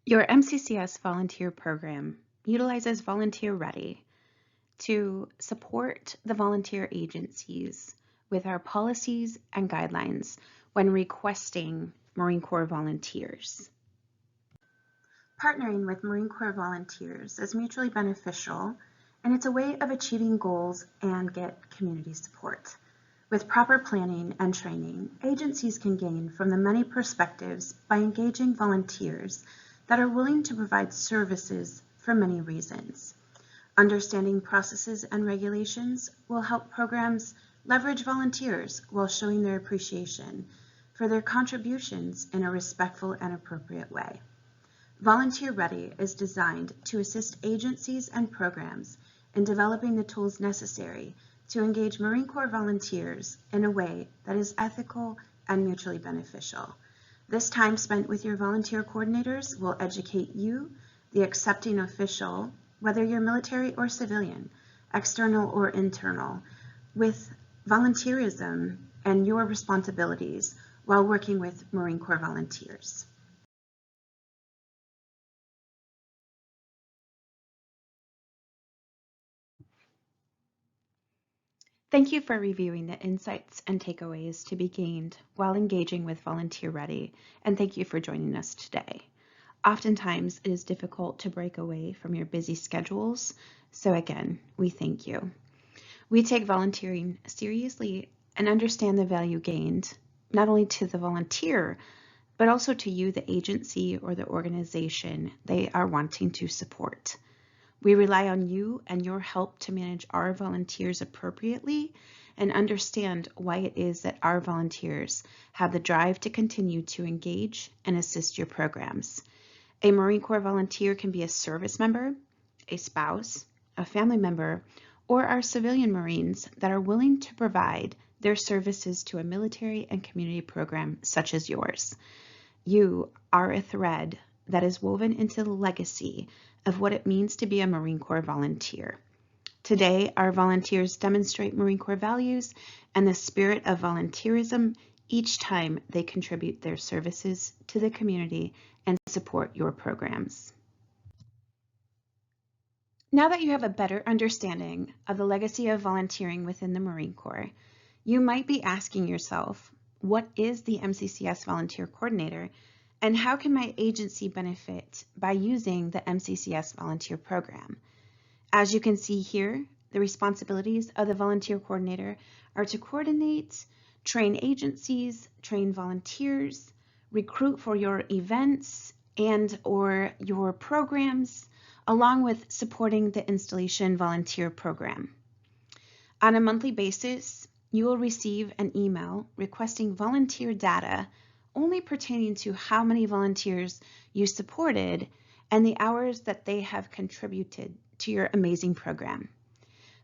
Your MCCS volunteer program utilizes Volunteer Ready to support the volunteer agencies with our policies and guidelines when requesting Marine Corps volunteers. Partnering with Marine Corps volunteers is mutually beneficial, and it's a way of achieving goals and get community support. With proper planning and training, agencies can gain from the many perspectives by engaging volunteers that are willing to provide services for many reasons. Understanding processes and regulations will help programs leverage volunteers while showing their appreciation for their contributions in a respectful and appropriate way. Volunteer Ready is designed to assist agencies and programs in developing the tools necessary to engage Marine Corps volunteers in a way that is ethical and mutually beneficial. This time spent with your volunteer coordinators will educate you, the accepting official, whether you're military or civilian, external or internal, with volunteerism and your responsibilities while working with Marine Corps volunteers. Thank you for reviewing the insights and takeaways to be gained while engaging with Volunteer Ready, and thank you for joining us today. Oftentimes, it is difficult to break away from your busy schedules, so again, we thank you. We take volunteering seriously and understand the value gained, not only to the volunteer, but also to you, the agency or the organization they are wanting to support. We rely on you and your help to manage our volunteers appropriately and understand why it is that our volunteers have the drive to continue to engage and assist your programs. A Marine Corps volunteer can be a service member, a spouse, a family member, or our civilian Marines that are willing to provide their services to a military and community program such as yours. You are a thread that is woven into the legacy of what it means to be a Marine Corps volunteer. Today, our volunteers demonstrate Marine Corps values and the spirit of volunteerism each time they contribute their services to the community and support your programs. Now that you have a better understanding of the legacy of volunteering within the Marine Corps, you might be asking yourself, what is the MCCS Volunteer Coordinator, and how can my agency benefit by using the MCCS Volunteer Program? As you can see here, the responsibilities of the Volunteer Coordinator are to coordinate, train agencies, train volunteers, recruit for your events and/or your programs, along with supporting the installation volunteer program. On a monthly basis, you will receive an email requesting volunteer data only pertaining to how many volunteers you supported and the hours that they have contributed to your amazing program.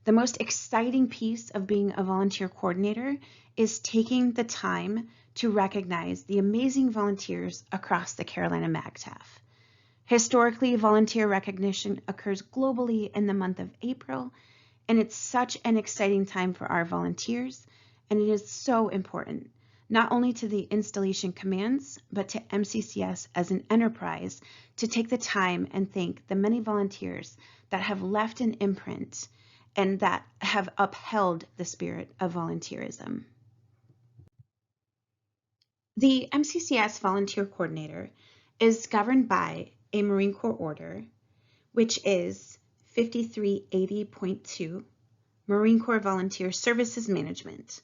The most exciting piece of being a volunteer coordinator is taking the time to recognize the amazing volunteers across the Carolina MAGTF. Historically, volunteer recognition occurs globally in the month of April, and it's such an exciting time for our volunteers, and it is so important, not only to the installation commands, but to MCCS as an enterprise to take the time and thank the many volunteers that have left an imprint and that have upheld the spirit of volunteerism. The MCCS Volunteer Coordinator is governed by a Marine Corps order, which is 5380.2, Marine Corps Volunteer Services Management.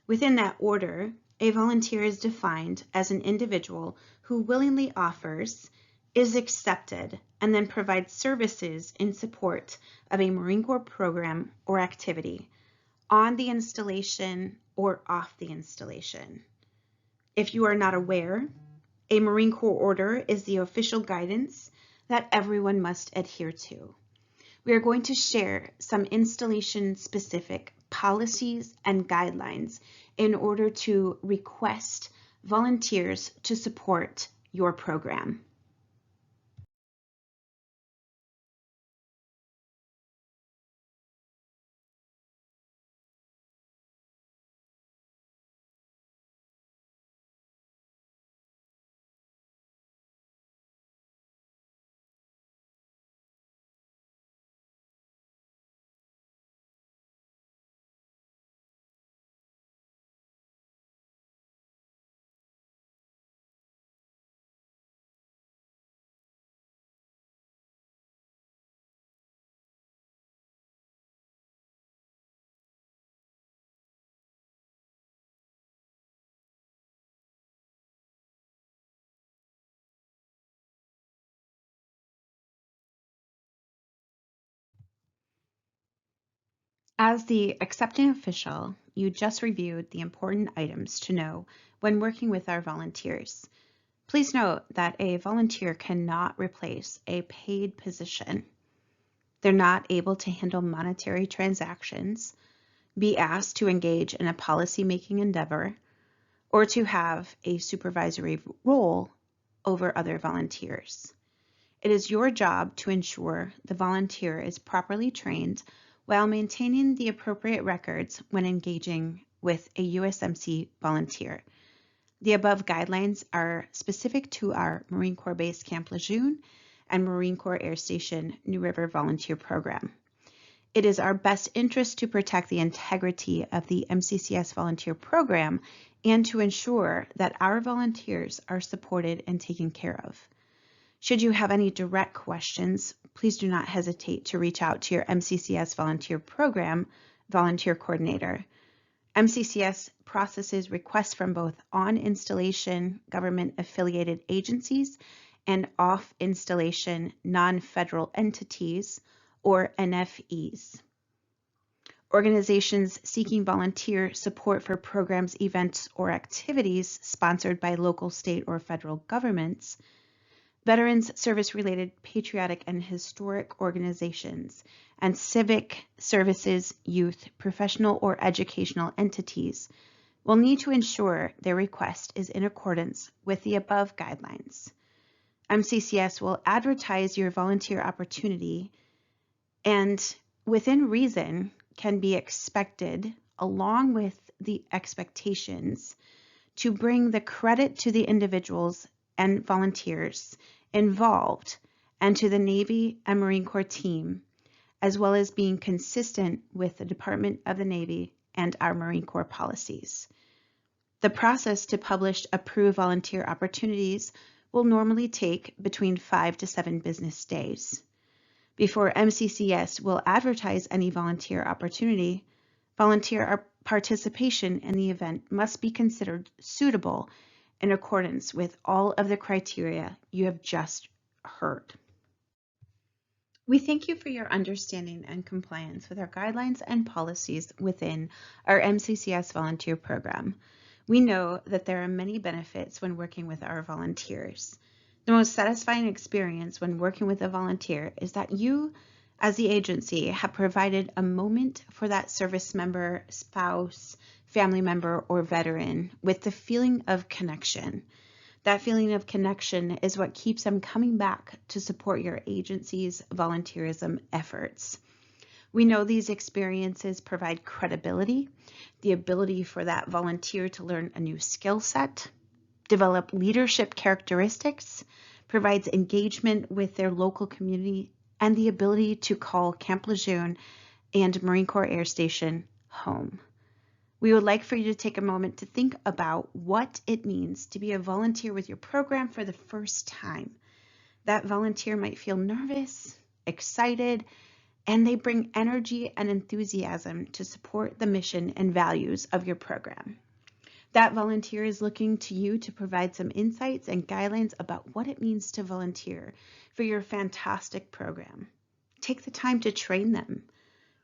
Within that order, a volunteer is defined as an individual who willingly offers, is accepted, and then provides services in support of a Marine Corps program or activity on the installation or off the installation. If you are not aware, a Marine Corps order is the official guidance that everyone must adhere to. We are going to share some installation-specific policies and guidelines in order to request volunteers to support your program. As the accepting official, you just reviewed the important items to know when working with our volunteers. Please note that a volunteer cannot replace a paid position. They're not able to handle monetary transactions, be asked to engage in a policy-making endeavor, or to have a supervisory role over other volunteers. It is your job to ensure the volunteer is properly trained while maintaining the appropriate records when engaging with a USMC volunteer. The above guidelines are specific to our Marine Corps Base Camp Lejeune and Marine Corps Air Station New River Volunteer Program. It is our best interest to protect the integrity of the MCCS volunteer program and to ensure that our volunteers are supported and taken care of. Should you have any direct questions, please do not hesitate to reach out to your MCCS volunteer program volunteer coordinator. MCCS processes requests from both on-installation government-affiliated agencies and off-installation non-federal entities, or NFEs. Organizations seeking volunteer support for programs, events, or activities sponsored by local, state, or federal governments, veterans service-related patriotic and historic organizations, and civic services, youth, professional, or educational entities will need to ensure their request is in accordance with the above guidelines. MCCS will advertise your volunteer opportunity and, within reason, can be expected, along with the expectations, to bring the credit to the individuals and volunteers involved and to the Navy and Marine Corps team, as well as being consistent with the Department of the Navy and our Marine Corps policies. The process to publish approved volunteer opportunities will normally take between 5 to 7 business days. Before MCCS will advertise any volunteer opportunity, volunteer participation in the event must be considered suitable in accordance with all of the criteria you have just heard. We thank you for your understanding and compliance with our guidelines and policies within our MCCS volunteer program. We know that there are many benefits when working with our volunteers. The most satisfying experience when working with a volunteer is that you, as the agency, have provided a moment for that service member, spouse, family member, or veteran with the feeling of connection. That feeling of connection is what keeps them coming back to support your agency's volunteerism efforts. We know these experiences provide credibility, the ability for that volunteer to learn a new skill set, develop leadership characteristics, provides engagement with their local community, and the ability to call Camp Lejeune and Marine Corps Air Station home. We would like for you to take a moment to think about what it means to be a volunteer with your program for the first time. That volunteer might feel nervous, excited, and they bring energy and enthusiasm to support the mission and values of your program. That volunteer is looking to you to provide some insights and guidelines about what it means to volunteer for your fantastic program. Take the time to train them.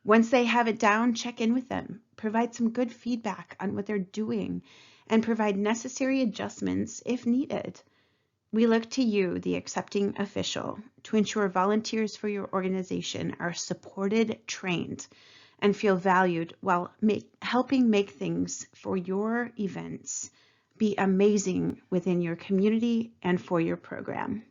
Once they have it down, check in with them, provide some good feedback on what they're doing, and provide necessary adjustments if needed. We look to you, the accepting official, to ensure volunteers for your organization are supported, trained, and feel valued while helping make things for your events be amazing within your community and for your program.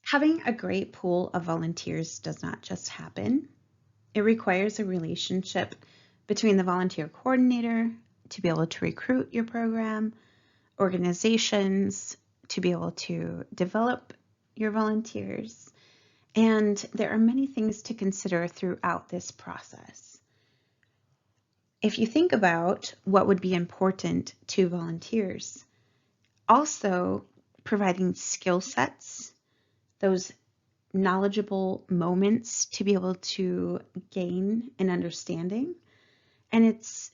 Having a great pool of volunteers does not just happen. It requires a relationship between the volunteer coordinator to be able to recruit your program, organizations to be able to develop your volunteers, and there are many things to consider throughout this process. If you think about what would be important to volunteers, also providing skill sets, those knowledgeable moments to be able to gain an understanding. And it's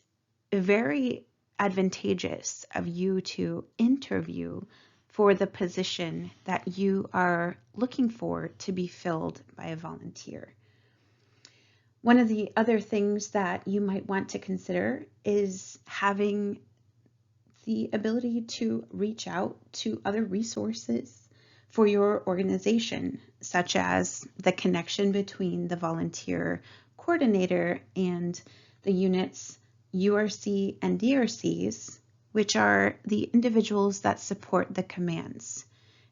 very advantageous of you to interview for the position that you are looking for to be filled by a volunteer. One of the other things that you might want to consider is having the ability to reach out to other resources for your organization, such as the connection between the volunteer coordinator and the unit's URC and DRCs, which are the individuals that support the commands.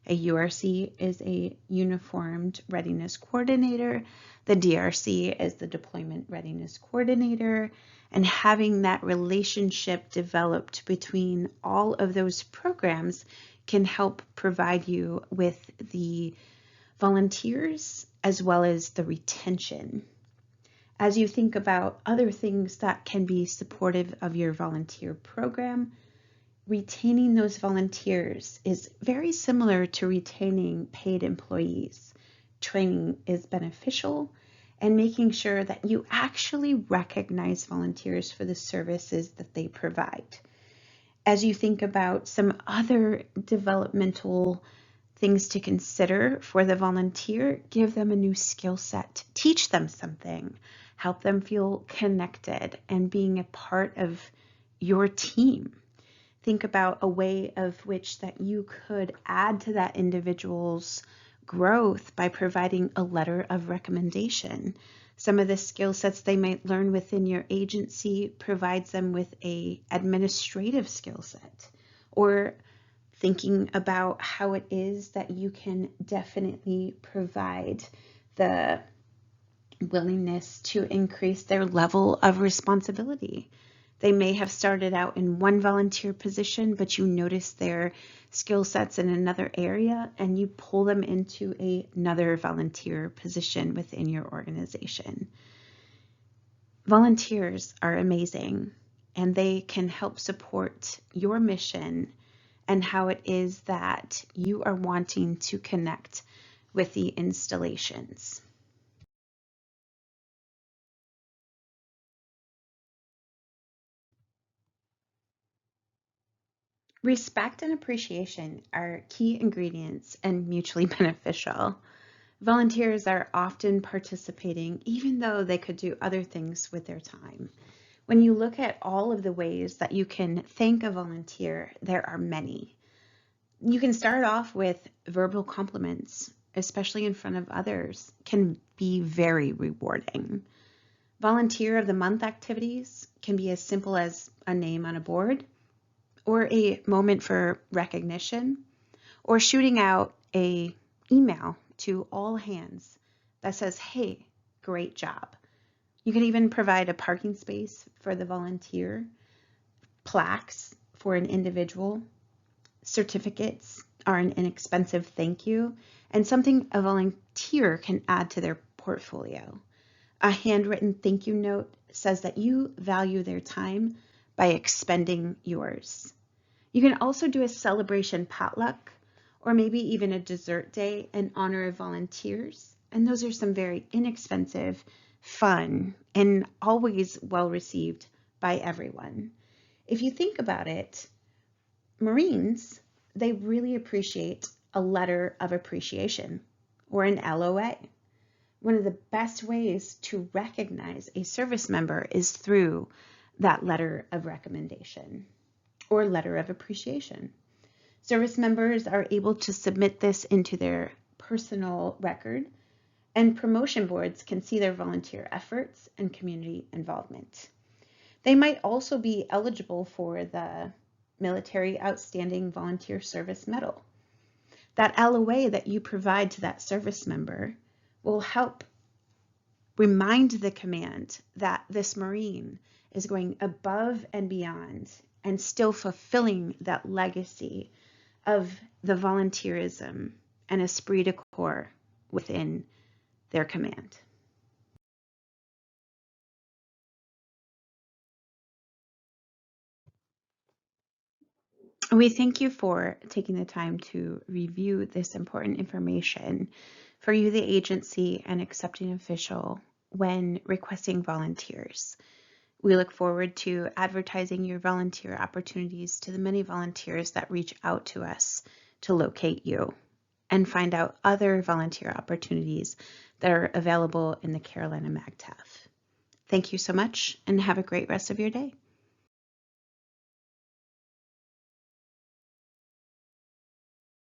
A URC is a Uniformed Readiness Coordinator. The DRC is the Deployment Readiness Coordinator. And having that relationship developed between all of those programs can help provide you with the volunteers as well as the retention. As you think about other things that can be supportive of your volunteer program, retaining those volunteers is very similar to retaining paid employees. Training is beneficial, and making sure that you actually recognize volunteers for the services that they provide. As you think about some other developmental things to consider for the volunteer, give them a new skill set, teach them something, help them feel connected and being a part of your team. Think about a way of which that you could add to that individual's growth by providing a letter of recommendation. Some of the skill sets they might learn within your agency provides them with an administrative skill set, or thinking about how it is that you can definitely provide the willingness to increase their level of responsibility. They may have started out in one volunteer position, but you notice their skill sets in another area and you pull them into another volunteer position within your organization. Volunteers are amazing, and they can help support your mission and how it is that you are wanting to connect with the installations. Respect and appreciation are key ingredients and mutually beneficial. Volunteers are often participating even though they could do other things with their time. When you look at all of the ways that you can thank a volunteer, there are many. You can start off with verbal compliments, especially in front of others, can be very rewarding. Volunteer of the Month activities can be as simple as a name on a board, or a moment for recognition, or shooting out a email to all hands that says, "Hey, great job." You can even provide a parking space for the volunteer, plaques for an individual. Certificates are an inexpensive thank you and something a volunteer can add to their portfolio. A handwritten thank you note says that you value their time by expending yours. You can also do a celebration potluck or maybe even a dessert day in honor of volunteers. And those are some very inexpensive, fun, and always well received by everyone. If you think about it, Marines, they really appreciate a letter of appreciation or an LOA. One of the best ways to recognize a service member is through that letter of recommendation or letter of appreciation. Service members are able to submit this into their personal record, and promotion boards can see their volunteer efforts and community involvement. They might also be eligible for the Military Outstanding Volunteer Service Medal. That LOA that you provide to that service member will help remind the command that this Marine is going above and beyond and still fulfilling that legacy of the volunteerism and esprit de corps within their command. We thank you for taking the time to review this important information for you, the agency and accepting official, when requesting volunteers. We look forward to advertising your volunteer opportunities to the many volunteers that reach out to us to locate you and find out other volunteer opportunities that are available in the Carolina MagTAF. Thank you so much and have a great rest of your day.